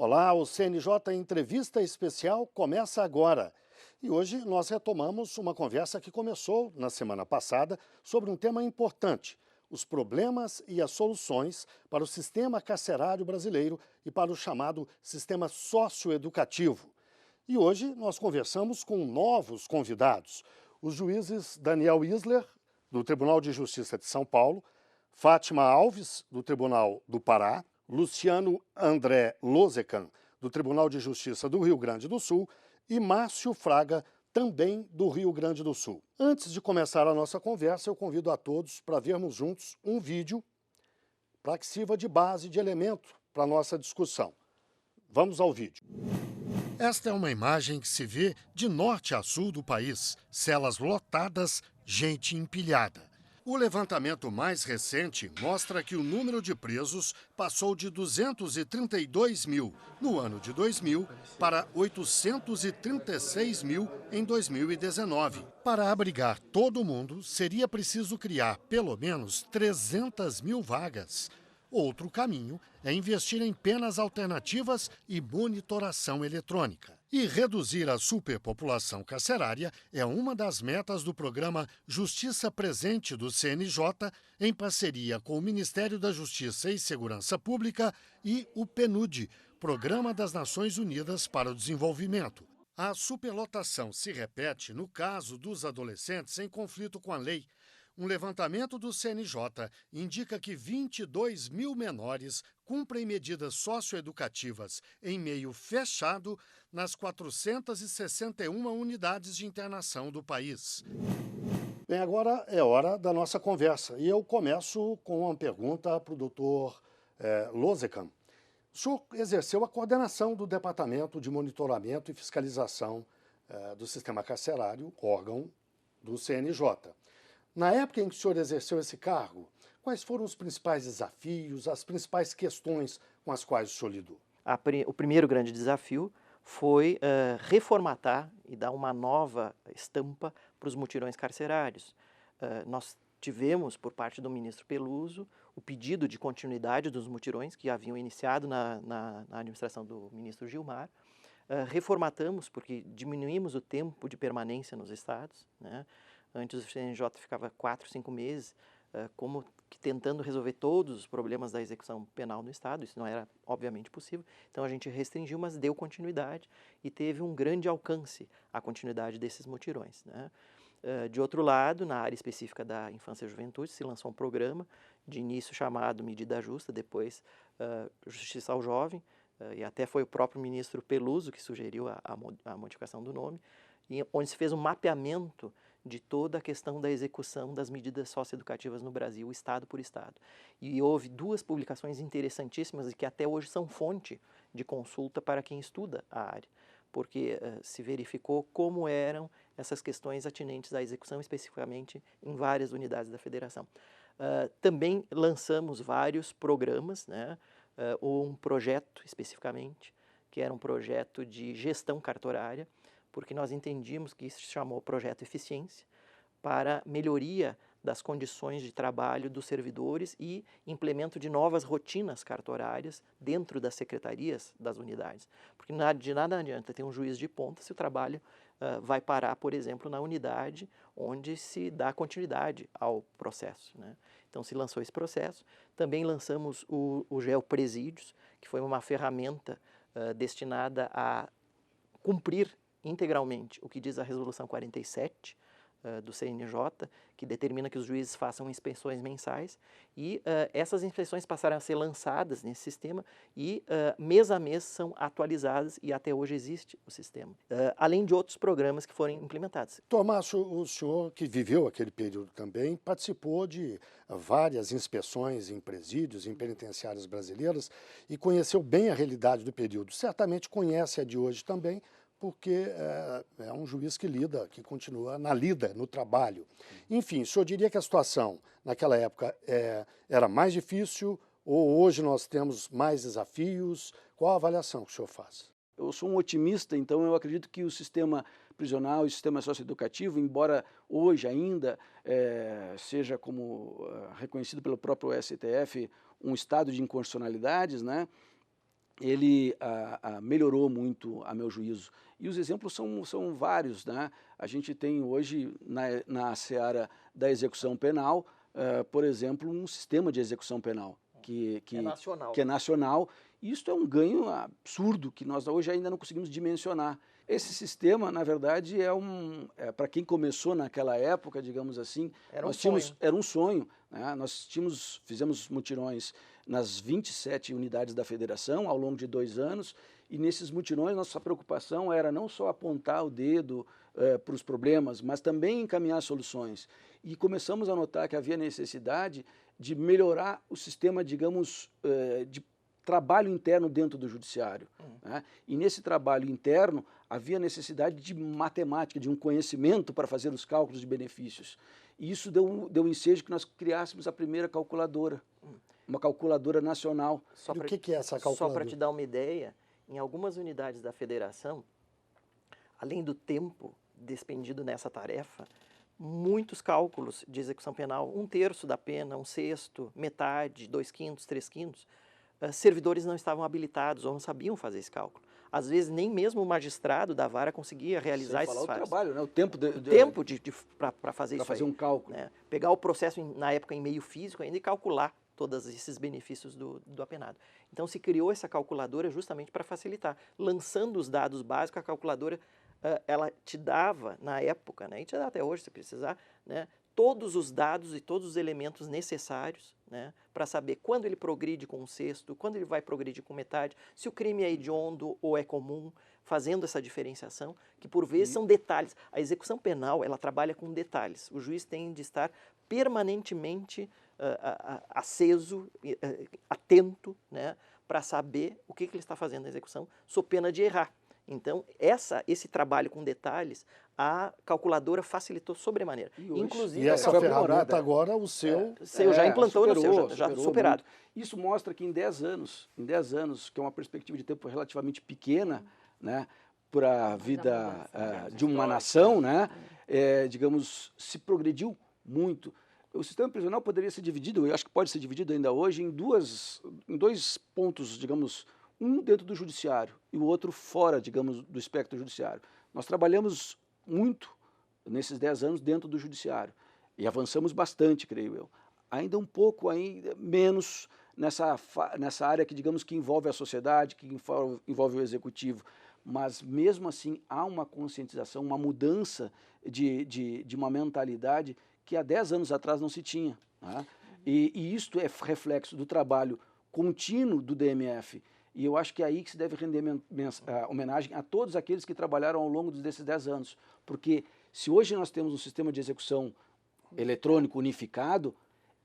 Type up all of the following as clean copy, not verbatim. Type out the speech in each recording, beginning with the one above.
Olá, o CNJ Entrevista Especial começa agora. E hoje nós retomamos uma conversa que começou na semana passada sobre um tema importante: os problemas e as soluções para o sistema carcerário brasileiro e para o chamado sistema socioeducativo. E hoje nós conversamos com novos convidados: os juízes Daniel Isler, do Tribunal de Justiça de São Paulo, Fátima Alves, do Tribunal do Pará, Luciano André Lozecan, do Tribunal de Justiça do Rio Grande do Sul, e Márcio Fraga, também do Rio Grande do Sul. Antes de começar a nossa conversa, eu convido a todos para vermos juntos um vídeo para que sirva de base, de elemento para a nossa discussão. Vamos ao vídeo. Esta é uma imagem que se vê de norte a sul do país, celas lotadas, gente empilhada. O levantamento mais recente mostra que o número de presos passou de 232 mil no ano de 2000 para 836 mil em 2019. Para abrigar todo mundo, seria preciso criar pelo menos 300 mil vagas. Outro caminho é investir em penas alternativas e monitoração eletrônica. E reduzir a superpopulação carcerária é uma das metas do programa Justiça Presente do CNJ, em parceria com o Ministério da Justiça e Segurança Pública e o PNUD, Programa das Nações Unidas para o Desenvolvimento. A superlotação se repete no caso dos adolescentes em conflito com a lei. Um levantamento do CNJ indica que 22 mil menores cumprem medidas socioeducativas em meio fechado nas 461 unidades de internação do país. Bem, agora é hora da nossa conversa e eu começo com uma pergunta para o doutor Lozecan. O senhor exerceu a coordenação do Departamento de Monitoramento e Fiscalização do Sistema Carcerário, órgão do CNJ. Na época em que o senhor exerceu esse cargo, quais foram os principais desafios, as principais questões com as quais o senhor lidou? O primeiro grande desafio foi reformatar e dar uma nova estampa para os mutirões carcerários. Nós tivemos, por parte do ministro Peluso, o pedido de continuidade dos mutirões que haviam iniciado na administração do ministro Gilmar. Reformatamos porque diminuímos o tempo de permanência nos estados, né? Antes o CNJ ficava 4, 5 meses, como que tentando resolver todos os problemas da execução penal no Estado. Isso não era, obviamente, possível. Então a gente restringiu, mas deu continuidade e teve um grande alcance a continuidade desses mutirões, né? De outro lado, na área específica da infância e juventude, se lançou um programa de início chamado Medida Justa, depois Justiça ao Jovem, e até foi o próprio ministro Peluso que sugeriu a modificação do nome, onde se fez um mapeamento de toda a questão da execução das medidas socioeducativas no Brasil, estado por estado. E houve duas publicações interessantíssimas e que até hoje são fonte de consulta para quem estuda a área, porque se verificou como eram essas questões atinentes à execução, especificamente em várias unidades da federação. Também lançamos vários programas, né, um projeto especificamente, que era um projeto de gestão cartorária, porque nós entendíamos que isso se chamou Projeto Eficiência, para melhoria das condições de trabalho dos servidores e implemento de novas rotinas cartorárias dentro das secretarias das unidades. Porque de nada adianta ter um juiz de ponta se o trabalho vai parar, por exemplo, na unidade onde se dá continuidade ao processo, né? Então se lançou esse processo. Também lançamos o Geopresídios, que foi uma ferramenta destinada a cumprir integralmente o que diz a Resolução 47 do CNJ, que determina que os juízes façam inspeções mensais, e essas inspeções passaram a ser lançadas nesse sistema e mês a mês são atualizadas e até hoje existe o sistema, além de outros programas que foram implementados. Tomásio, o senhor que viveu aquele período também participou de várias inspeções em presídios, em penitenciárias brasileiras e conheceu bem a realidade do período. Certamente conhece a de hoje também, porque é um juiz que lida, que continua na lida, no trabalho. Enfim, o senhor diria que a situação naquela época era mais difícil ou hoje nós temos mais desafios? Qual a avaliação que o senhor faz? Eu sou um otimista, então eu acredito que o sistema prisional e o sistema socioeducativo, embora hoje ainda seja como reconhecido pelo próprio STF um estado de inconstitucionalidades, né? ele melhorou muito, a meu juízo. E os exemplos são vários, né? A gente tem hoje, na seara da execução penal, por exemplo, um sistema de execução penal que É nacional. que é nacional. E isso é um ganho absurdo que nós hoje ainda não conseguimos dimensionar. Esse sistema, na verdade, para quem começou naquela época, digamos assim, Era um era um sonho, né? Nós fizemos mutirões nas 27 unidades da federação ao longo de 2 anos, e nesses mutirões nossa preocupação era não só apontar o dedo para os problemas, mas também encaminhar soluções. E começamos a notar que havia necessidade de melhorar o sistema, digamos, de trabalho interno dentro do judiciário, né? E nesse trabalho interno havia necessidade de matemática, de um conhecimento para fazer os cálculos de benefícios. E isso deu ensejo que nós criássemos a primeira calculadora, uma calculadora nacional. E o que é essa calculadora? Só para te dar uma ideia, em algumas unidades da federação, além do tempo despendido nessa tarefa, muitos cálculos de execução penal, 1/3 da pena, 1/6, metade, 2/5, 3/5, servidores não estavam habilitados ou não sabiam fazer esse cálculo. Às vezes, nem mesmo o magistrado da vara conseguia realizar esses falar fatos. o trabalho, né? O tempo para fazer isso fazer aí, um cálculo. né? Pegar o processo, na época, em meio físico ainda e calcular todos esses benefícios do apenado. Então, se criou essa calculadora justamente para facilitar. Lançando os dados básicos, a calculadora ela te dava, na época, né, e te dá até hoje, se precisar, né, todos os dados e todos os elementos necessários, né, para saber quando ele progride com 1/6, quando ele vai progredir com metade, se o crime é hediondo ou é comum, fazendo essa diferenciação, que por vezes são detalhes. A execução penal, ela trabalha com detalhes. O juiz tem de estar permanentemente aceso, atento, né, para saber o que ele está fazendo na execução, sob pena de errar. Então, esse trabalho com detalhes, a calculadora facilitou sobremaneira. Inclusive, e essa ferramenta agora, o seu já implantou no seu, já superado. Muito. Isso mostra que em 10 anos, que é uma perspectiva de tempo relativamente pequena, né, para a vida de uma nação, né, digamos, se progrediu muito. O sistema prisional poderia ser dividido, eu acho que pode ser dividido ainda hoje, em dois pontos, digamos, um dentro do judiciário e o outro fora, digamos, do espectro judiciário. Nós trabalhamos muito nesses 10 anos dentro do judiciário e avançamos bastante, creio eu. Ainda um pouco menos nessa área que, digamos, que envolve a sociedade, que envolve o executivo, mas mesmo assim há uma conscientização, uma mudança de uma mentalidade que há 10 anos atrás não se tinha, né? E isto é reflexo do trabalho contínuo do DMF. E eu acho que é aí que se deve render homenagem a todos aqueles que trabalharam ao longo desses 10 anos. Porque se hoje nós temos um sistema de execução eletrônico unificado,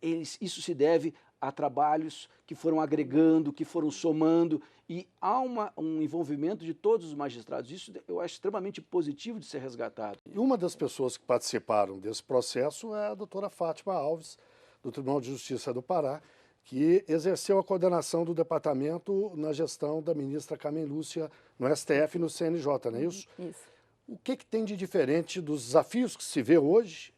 isso se deve a trabalhos que foram agregando, que foram somando, e há um envolvimento de todos os magistrados. Isso eu acho extremamente positivo de ser resgatado. E uma das pessoas que participaram desse processo é a doutora Fátima Alves, do Tribunal de Justiça do Pará, que exerceu a coordenação do departamento na gestão da ministra Carmen Lúcia no STF e no CNJ, não é isso? Isso. O que tem de diferente dos desafios que se vê hoje,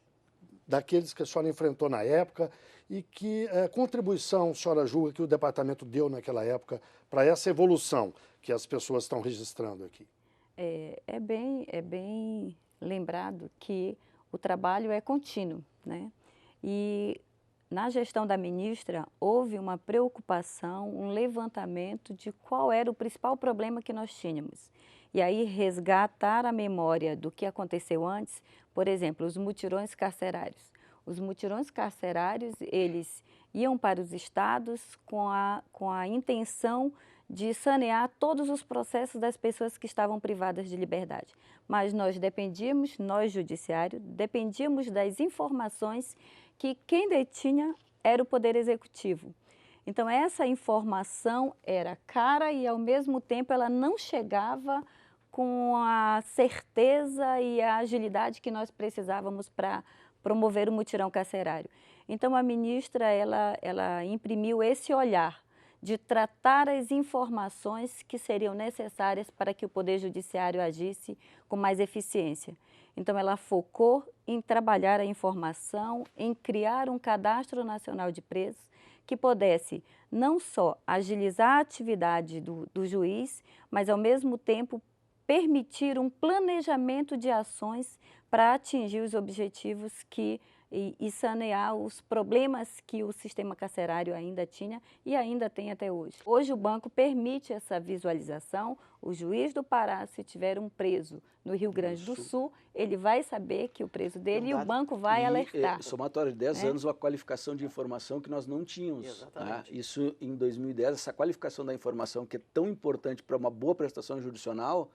daqueles que a senhora enfrentou na época, e que contribuição a senhora julga que o departamento deu naquela época para essa evolução que as pessoas estão registrando aqui? É bem lembrado que o trabalho é contínuo, né? E na gestão da ministra, houve uma preocupação, um levantamento de qual era o principal problema que nós tínhamos. E aí resgatar a memória do que aconteceu antes, por exemplo, os mutirões carcerários. Os mutirões carcerários, eles iam para os estados com a intenção de sanear todos os processos das pessoas que estavam privadas de liberdade. Mas nós judiciário, dependíamos das informações que quem detinha era o Poder Executivo. Então, essa informação era cara e, ao mesmo tempo, ela não chegava com a certeza e a agilidade que nós precisávamos para promover o mutirão carcerário. Então, a ministra ela imprimiu esse olhar de tratar as informações que seriam necessárias para que o Poder Judiciário agisse com mais eficiência. Então, ela focou em trabalhar a informação, em criar um cadastro nacional de presos que pudesse não só agilizar a atividade do juiz, mas, ao mesmo tempo, permitir um planejamento de ações para atingir os objetivos e sanear os problemas que o sistema carcerário ainda tinha e ainda tem até hoje. Hoje o banco permite essa visualização, o juiz do Pará, se tiver um preso no Rio Grande do Sul, ele vai saber que o preso dele e o banco vai alertar. Somatório de 10 anos, uma qualificação de informação que nós não tínhamos. Exatamente. Né? Isso em 2010, essa qualificação da informação que é tão importante para uma boa prestação jurisdicional,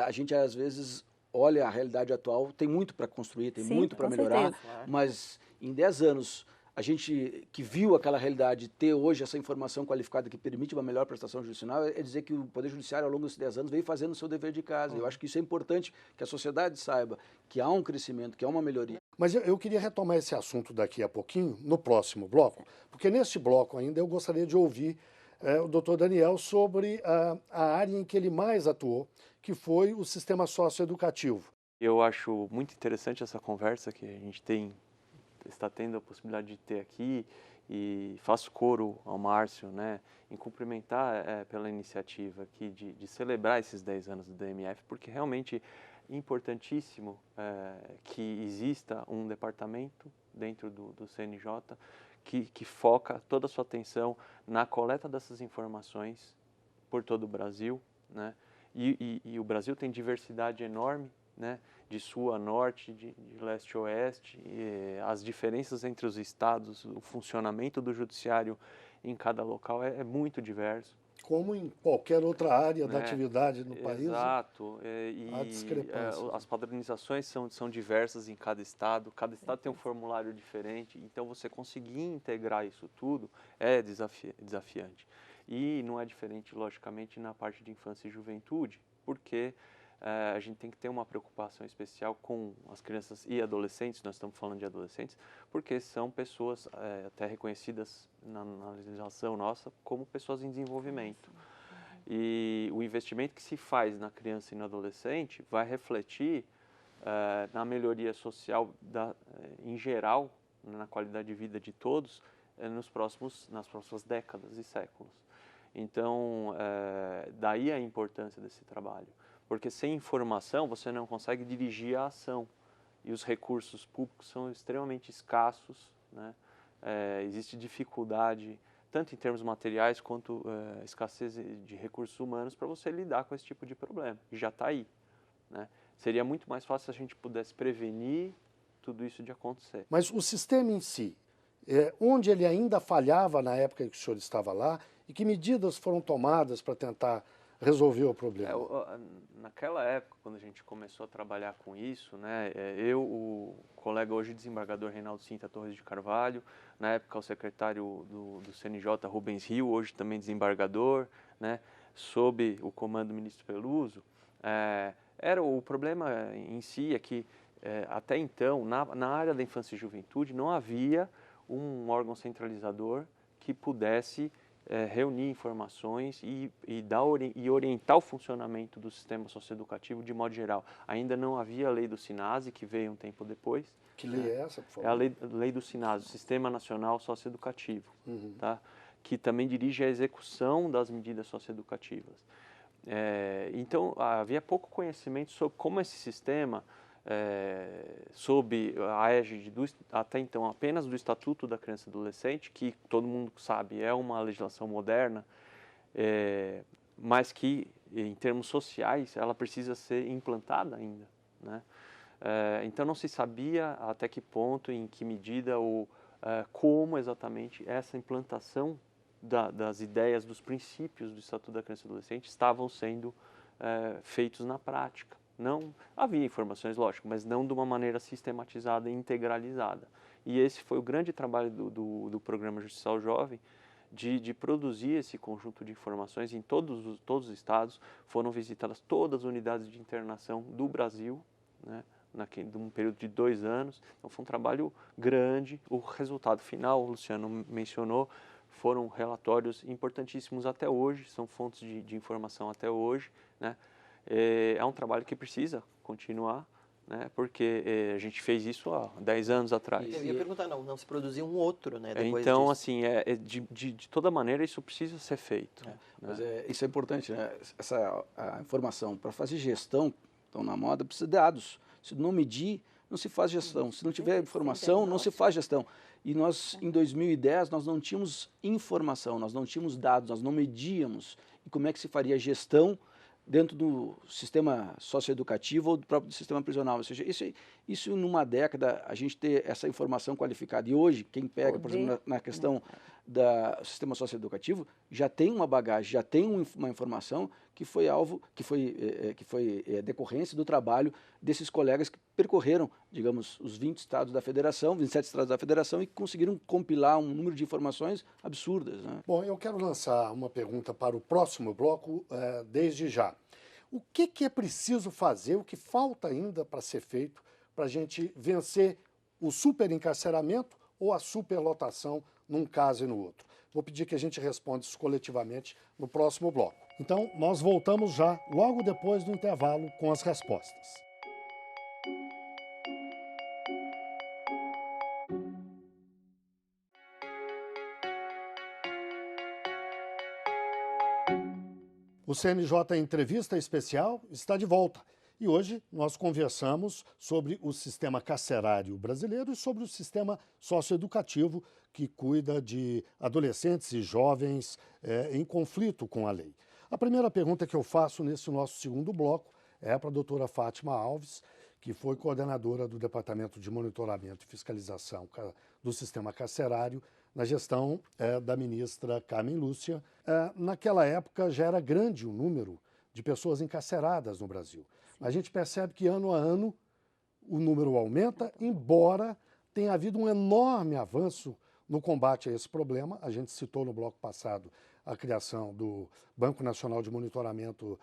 a gente às vezes olha a realidade atual, tem muito para construir, tem muito para melhorar, mas em 10 anos, a gente que viu aquela realidade ter hoje essa informação qualificada que permite uma melhor prestação jurisdicional, é dizer que o Poder Judiciário, ao longo desses 10 anos, veio fazendo o seu dever de casa. Eu acho que isso é importante, que a sociedade saiba que há um crescimento, que há uma melhoria. Mas eu queria retomar esse assunto daqui a pouquinho, no próximo bloco, porque neste bloco ainda eu gostaria de ouvir o doutor Daniel sobre a área em que ele mais atuou, que foi o sistema socioeducativo. Eu acho muito interessante essa conversa que a gente está tendo a possibilidade de ter aqui, e faço coro ao Márcio, né, em cumprimentar pela iniciativa aqui de celebrar esses 10 anos do DMF, porque realmente é importantíssimo que exista um departamento dentro do CNJ que foca toda a sua atenção na coleta dessas informações por todo o Brasil, né? E o Brasil tem diversidade enorme, né? De sul a norte, de leste a oeste, as diferenças entre os estados, o funcionamento do judiciário em cada local é muito diverso. Como em qualquer outra área da Né? atividade no país. Exato. Há discrepâncias. As padronizações são diversas em cada estado tem um formulário diferente, então você conseguir integrar isso tudo é desafiante. E não é diferente, logicamente, na parte de infância e juventude, porque a gente tem que ter uma preocupação especial com as crianças e adolescentes, nós estamos falando de adolescentes, porque são pessoas até reconhecidas na legislação nossa como pessoas em desenvolvimento. E o investimento que se faz na criança e no adolescente vai refletir na melhoria social em geral, na qualidade de vida de todos, nas próximas décadas e séculos. Então, daí a importância desse trabalho. Porque sem informação você não consegue dirigir a ação. E os recursos públicos são extremamente escassos, né? Existe dificuldade, tanto em termos materiais quanto escassez de recursos humanos para você lidar com esse tipo de problema. E já está aí, né? Seria muito mais fácil se a gente pudesse prevenir tudo isso de acontecer. Mas o sistema em si, onde ele ainda falhava na época que o senhor estava lá, e que medidas foram tomadas para tentar resolver o problema? Naquela época, quando a gente começou a trabalhar com isso, né, o colega hoje desembargador Reinaldo Cinta Torres de Carvalho, na época o secretário do CNJ Rubens Rio, hoje também desembargador, né, sob o comando do ministro Peluso, o problema em si é que até então, na área da infância e juventude, não havia um órgão centralizador que pudesse reunir informações e orientar o funcionamento do sistema socioeducativo de modo geral. Ainda não havia a lei do SINASE, que veio um tempo depois. Que lei é essa, por favor? É a lei do SINASE, o Sistema Nacional Socioeducativo, tá? Que também dirige a execução das medidas socioeducativas. Então, havia pouco conhecimento sobre como esse sistema, sob a égide até então apenas do Estatuto da Criança e Adolescente, que todo mundo sabe é uma legislação moderna, mas que em termos sociais ela precisa ser implantada ainda, né? Então não se sabia até que ponto, em que medida ou como exatamente essa implantação das ideias, dos princípios do Estatuto da Criança e Adolescente estavam sendo feitos na prática. Não havia informações, lógico, mas não de uma maneira sistematizada e integralizada. E esse foi o grande trabalho do Programa Justiça Jovem, de produzir esse conjunto de informações em todos os estados. Foram visitadas todas as unidades de internação do Brasil, né, num período de 2 anos. Então foi um trabalho grande. O resultado final, o Luciano mencionou, foram relatórios importantíssimos até hoje, são fontes de informação até hoje, né? É um trabalho que precisa continuar, né? Porque a gente fez isso há 10 anos atrás. Eu ia perguntar, não se produziu um outro, né, depois Então, disso. assim, de toda maneira isso precisa ser feito. Né? Mas isso é importante, né? A informação para fazer gestão, estão na moda, precisa de dados. Se não medir, não se faz gestão. Se não tiver informação, não se faz gestão. E nós, em 2010, nós não tínhamos informação, nós não tínhamos dados, nós não medíamos. E como é que se faria gestão dentro do sistema socioeducativo ou do próprio sistema prisional? Ou seja, isso numa década, a gente ter essa informação qualificada. E hoje, quem pega, por exemplo, na questão do sistema socioeducativo, já tem uma bagagem, já tem uma informação que foi alvo, que foi decorrência do trabalho desses colegas que percorreram, digamos, os 20 estados da federação, 27 estados da federação, e conseguiram compilar um número de informações absurdas, né? Bom, eu quero lançar uma pergunta para o próximo bloco desde já. O que é preciso fazer, o que falta ainda para ser feito para a gente vencer o superencarceramento ou a superlotação num caso e no outro? Vou pedir que a gente responda isso coletivamente no próximo bloco. Então, nós voltamos já logo depois do intervalo com as respostas. O CNJ Entrevista Especial está de volta e hoje nós conversamos sobre o sistema carcerário brasileiro e sobre o sistema socioeducativo que cuida de adolescentes e jovens em conflito com a lei. A primeira pergunta que eu faço nesse nosso segundo bloco é para a doutora Fátima Alves, que foi coordenadora do Departamento de Monitoramento e Fiscalização do Sistema Carcerário na gestão da ministra Carmen Lúcia. Naquela época já era grande o número de pessoas encarceradas no Brasil. A gente percebe que ano a ano o número aumenta, embora tenha havido um enorme avanço no combate a esse problema. A gente citou no bloco passado a criação do Banco Nacional de Monitoramento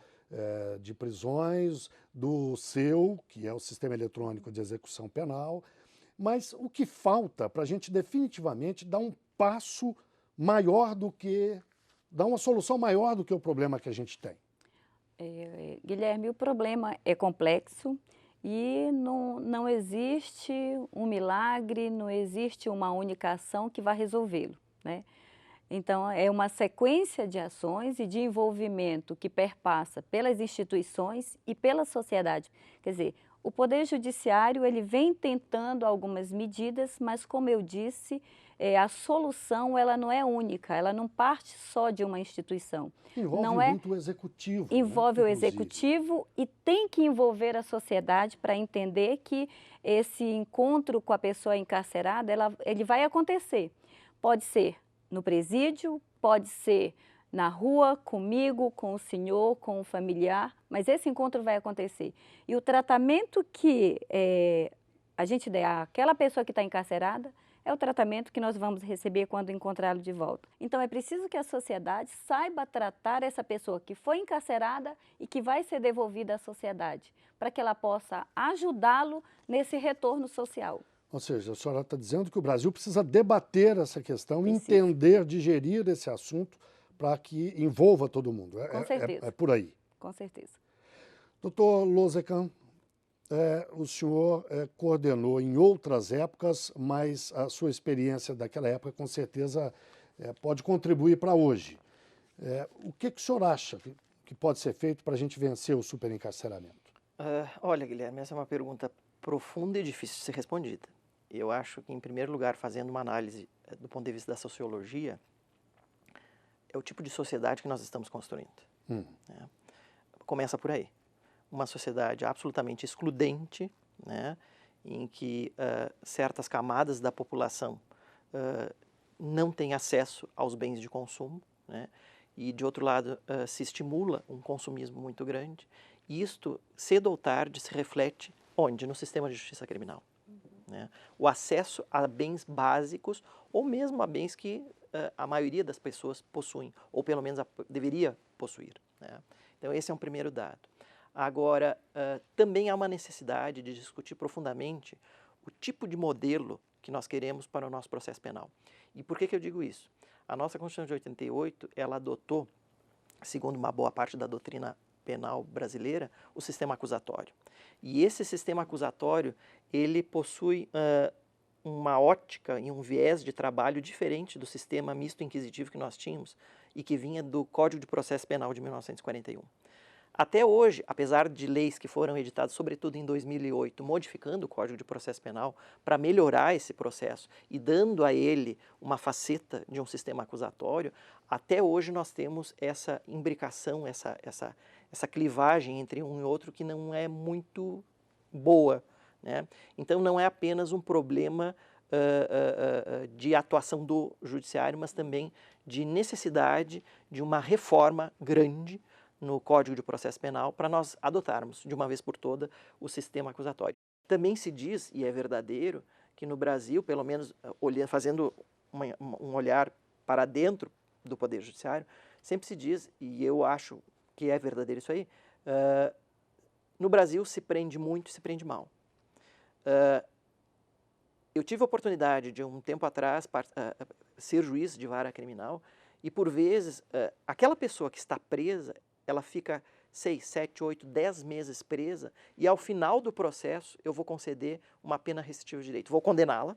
de Prisões, do SEU, que é o Sistema Eletrônico de Execução Penal. Mas o que falta para a gente definitivamente dar um passo maior do que, dar uma solução maior do que o problema que a gente tem? Guilherme, o problema é complexo e não existe um milagre, não existe uma única ação que vai resolvê-lo, né? Então, é uma sequência de ações e de envolvimento que perpassa pelas instituições e pela sociedade. Quer dizer, o Poder Judiciário ele vem tentando algumas medidas, mas, como eu disse, a solução ela não é única, ela não parte só de uma instituição. Envolve muito o executivo. Envolve né? o executivo e tem que envolver a sociedade para entender que esse encontro com a pessoa encarcerada ele vai acontecer. Pode ser no presídio, pode ser na rua, comigo, com o senhor, com o familiar, mas esse encontro vai acontecer. E o tratamento que a gente der àquela pessoa que está encarcerada é o tratamento que nós vamos receber quando encontrá-lo de volta. Então é preciso que a sociedade saiba tratar essa pessoa que foi encarcerada e que vai ser devolvida à sociedade, para que ela possa ajudá-lo nesse retorno social. Ou seja, a senhora está dizendo que o Brasil precisa debater essa questão, entender, digerir esse assunto para que envolva todo mundo. Com certeza. É por aí. Com certeza. Doutor Lozecan, o senhor coordenou em outras épocas, mas a sua experiência daquela época, com certeza, pode contribuir para hoje. O que o senhor acha que pode ser feito para a gente vencer o superencarceramento? Olha, Guilherme, essa é uma pergunta profunda e difícil de ser respondida. Eu acho que, em primeiro lugar, fazendo uma análise do ponto de vista da sociologia, é o tipo de sociedade que nós estamos construindo. Né? Começa por aí. Uma sociedade absolutamente excludente, né? Em que certas camadas da população não têm acesso aos bens de consumo, né? E, de outro lado, se estimula um consumismo muito grande. E isto, cedo ou tarde, se reflete onde? No sistema de justiça criminal. Né? O acesso a bens básicos ou mesmo a bens que a maioria das pessoas possuem, ou pelo menos deveria possuir. Né? Então, esse é um primeiro dado. Agora, também há uma necessidade de discutir profundamente o tipo de modelo que nós queremos para o nosso processo penal. E por que eu digo isso? A nossa Constituição de 88, ela adotou, segundo uma boa parte da doutrina penal brasileira, o sistema acusatório. E esse sistema acusatório, ele possui uma ótica e um viés de trabalho diferente do sistema misto inquisitivo que nós tínhamos e que vinha do Código de Processo Penal de 1941. Até hoje, apesar de leis que foram editadas, sobretudo em 2008, modificando o Código de Processo Penal para melhorar esse processo e dando a ele uma faceta de um sistema acusatório, até hoje nós temos essa imbricação, essa clivagem entre um e outro que não é muito boa, né? Então não é apenas um problema de atuação do judiciário, mas também de necessidade de uma reforma grande no Código de Processo Penal para nós adotarmos de uma vez por todas o sistema acusatório. Também se diz, e é verdadeiro, que no Brasil, pelo menos fazendo um olhar para dentro do Poder Judiciário, sempre se diz, e eu acho que é verdadeiro isso aí, no Brasil se prende muito e se prende mal. Eu tive a oportunidade de um tempo atrás ser juiz de vara criminal e por vezes aquela pessoa que está presa, ela fica 6, 7, 8, 10 meses presa e ao final do processo eu vou conceder uma pena restritiva de direito. Vou condená-la,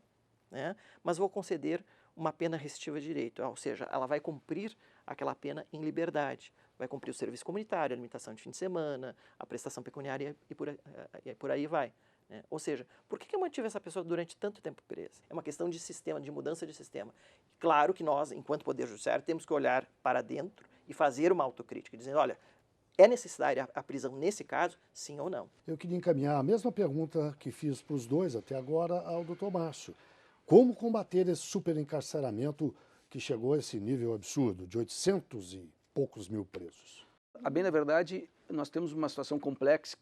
né, mas vou conceder uma pena restritiva de direito, ou seja, ela vai cumprir aquela pena em liberdade. Vai cumprir o serviço comunitário, a limitação de fim de semana, a prestação pecuniária e por aí vai. Né? Ou seja, por que eu mantive essa pessoa durante tanto tempo presa? É uma questão de sistema, de mudança de sistema. Claro que nós, enquanto Poder Judiciário, temos que olhar para dentro e fazer uma autocrítica, dizendo, olha, é necessária a prisão nesse caso, sim ou não? Eu queria encaminhar a mesma pergunta que fiz para os dois até agora ao doutor Márcio. Como combater esse superencarceramento que chegou a esse nível absurdo, de 800 e poucos mil presos? A bem, na verdade, nós temos uma situação complexa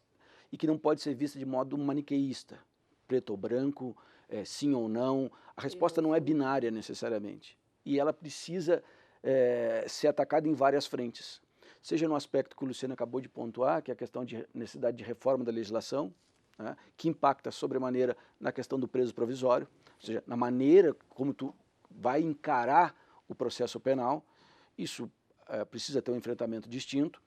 e que não pode ser vista de modo maniqueísta, preto ou branco, sim ou não. A resposta não é binária necessariamente. E ela precisa ser atacada em várias frentes. Seja no aspecto que o Luciano acabou de pontuar, que é a questão de necessidade de reforma da legislação, né, que impacta sobremaneira na questão do preso provisório, ou seja, na maneira como tu vai encarar o processo penal. Isso precisa ter um enfrentamento distinto.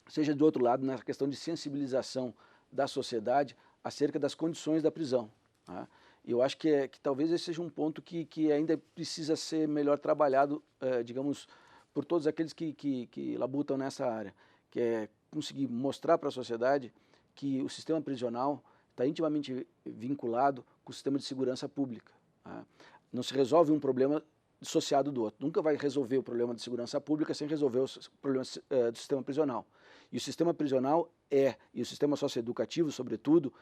Seja, do outro lado, na questão de sensibilização da sociedade acerca das condições da prisão. Né? Eu acho que talvez esse seja um ponto que ainda precisa ser melhor trabalhado, digamos, por todos aqueles que labutam nessa área, que é conseguir mostrar para a sociedade que o sistema prisional está intimamente vinculado com o sistema de segurança pública. Né? Não se resolve um problema dissociado do outro. Nunca vai resolver o problema de segurança pública sem resolver os problemas do sistema prisional. E o sistema prisional e o sistema socioeducativo, sobretudo,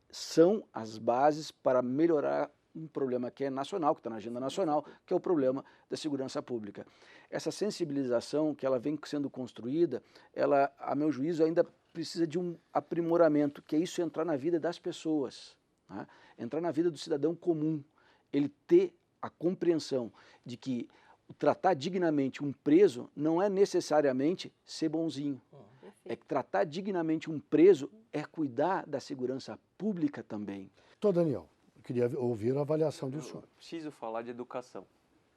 são as bases para melhorar um problema que é nacional, que está na agenda nacional, que é o problema da segurança pública. Essa sensibilização que ela vem sendo construída, ela, a meu juízo, ainda precisa de um aprimoramento, que é isso entrar na vida das pessoas, né? Entrar na vida do cidadão comum, ele ter a compreensão de que tratar dignamente um preso não é necessariamente ser bonzinho. É que tratar dignamente um preso é cuidar da segurança pública também. Doutor Daniel, eu queria ouvir a avaliação do senhor. Preciso falar de educação,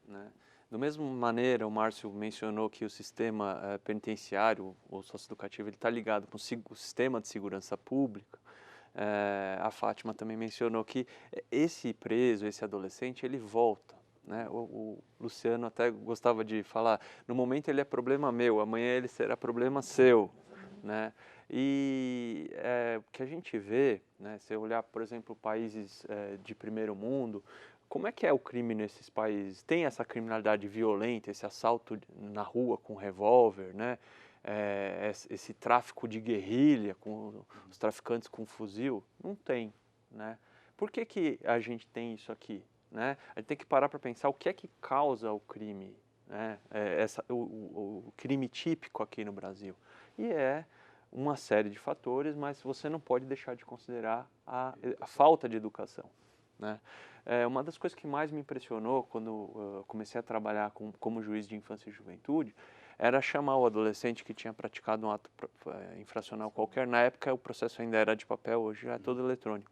né? Da mesma maneira, o Márcio mencionou que o sistema penitenciário ou socioeducativo está ligado com o sistema de segurança pública. A Fátima também mencionou que esse preso, esse adolescente, ele volta. Né? O Luciano até gostava de falar, no momento ele é problema meu, amanhã ele será problema seu. Né? E o que a gente vê, né, se olhar, por exemplo, países de primeiro mundo, como é que é o crime nesses países? Tem essa criminalidade violenta, esse assalto na rua com revólver, né? Esse tráfico de guerrilha, com os traficantes com fuzil? Não tem. Né? Por que a gente tem isso aqui? Né? A gente tem que parar para pensar o que é que causa o crime, né? O crime típico aqui no Brasil. E é uma série de fatores, mas você não pode deixar de considerar a falta de educação. Né? Uma das coisas que mais me impressionou quando comecei a trabalhar como juiz de infância e juventude era chamar o adolescente que tinha praticado um ato infracional qualquer. Na época o processo ainda era de papel, hoje já é todo eletrônico.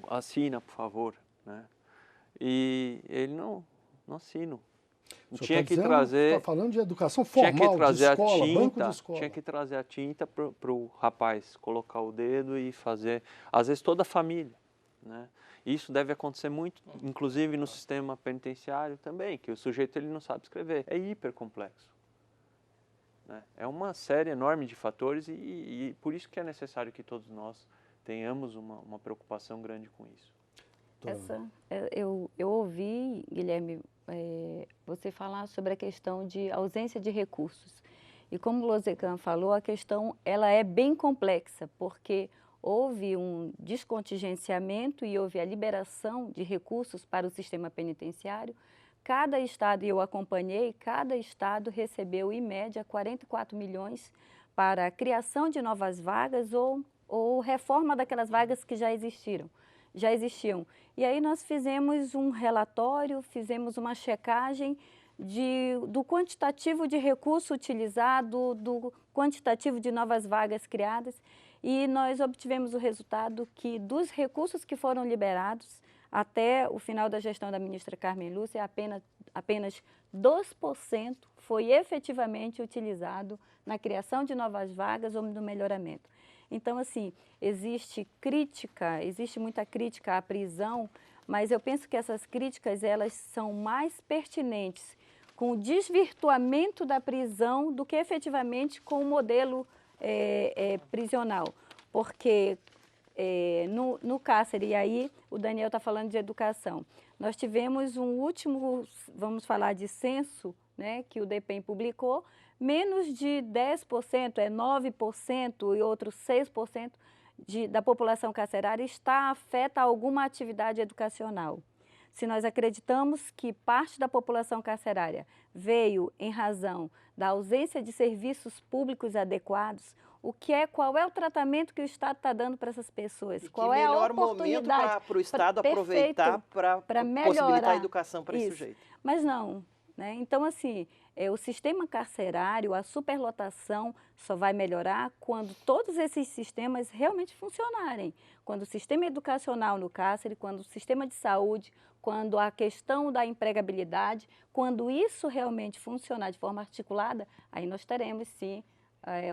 Assina, por favor. Né? E ele não assina. O senhor Tinha tá que dizendo, trazer, tá falando de educação tinha formal, que trazer de escola, a tinta, banco de escola. tinha que trazer a tinta para o rapaz colocar o dedo e fazer, às vezes toda a família, né? Isso deve acontecer muito, inclusive no sistema penitenciário também, que o sujeito ele não sabe escrever, é hiper complexo, né? É uma série enorme de fatores e por isso que é necessário que todos nós tenhamos uma preocupação grande com isso. Eu ouvi, Guilherme, você falar sobre a questão de ausência de recursos. E como o Lozecan falou, a questão ela é bem complexa, porque houve um descontingenciamento e houve a liberação de recursos para o sistema penitenciário. Cada estado, e eu acompanhei, cada estado recebeu, em média, 44 milhões para a criação de novas vagas ou reforma daquelas vagas que já existiam. E aí nós fizemos um relatório, fizemos uma checagem do quantitativo de recurso utilizado, do quantitativo de novas vagas criadas, e nós obtivemos o resultado que dos recursos que foram liberados até o final da gestão da ministra Carmen Lúcia, apenas 2% foi efetivamente utilizado na criação de novas vagas ou no melhoramento. Então, assim, existe muita crítica à prisão, mas eu penso que essas críticas elas são mais pertinentes com o desvirtuamento da prisão do que efetivamente com o modelo prisional. Porque no cárcere, e aí o Daniel está falando de educação, nós tivemos um último, vamos falar de censo, né, que o DEPEN publicou, menos de 10%, 9% e outros 6% da população carcerária afeta alguma atividade educacional. Se nós acreditamos que parte da população carcerária veio em razão da ausência de serviços públicos adequados, qual é o tratamento que o Estado está dando para essas pessoas? Qual é a oportunidade para o Estado aproveitar para possibilitar a educação para esse sujeito? Mas não, né? Então, assim, o sistema carcerário, a superlotação só vai melhorar quando todos esses sistemas realmente funcionarem. Quando o sistema educacional no cárcere, quando o sistema de saúde, quando a questão da empregabilidade, quando isso realmente funcionar de forma articulada, aí nós teremos, sim,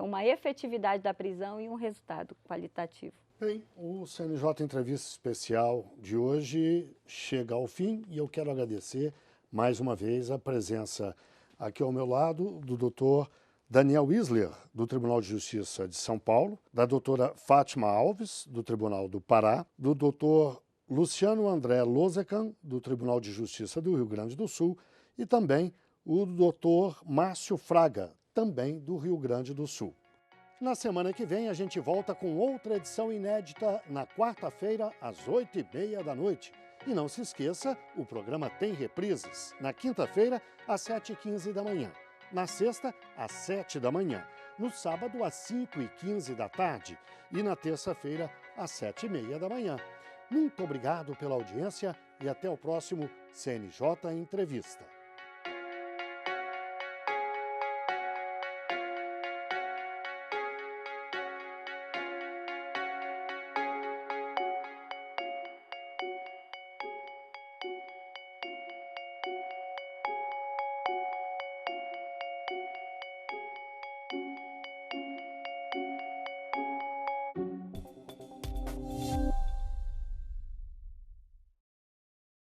uma efetividade da prisão e um resultado qualitativo. Bem, o CNJ Entrevista Especial de hoje chega ao fim e eu quero agradecer mais uma vez a presença aqui ao meu lado do doutor Daniel Wissler, do Tribunal de Justiça de São Paulo, da doutora Fátima Alves, do Tribunal do Pará, do doutor Luciano André Lozecan, do Tribunal de Justiça do Rio Grande do Sul, e também o doutor Márcio Fraga, também do Rio Grande do Sul. Na semana que vem a gente volta com outra edição inédita na quarta-feira, às 8h30 da noite. E não se esqueça, o programa tem reprises na quinta-feira, às 7h15 da manhã, na sexta, às 7 da manhã, no sábado, às 5h15 da tarde e na terça-feira, às 7h30 da manhã. Muito obrigado pela audiência e até o próximo CNJ Entrevista.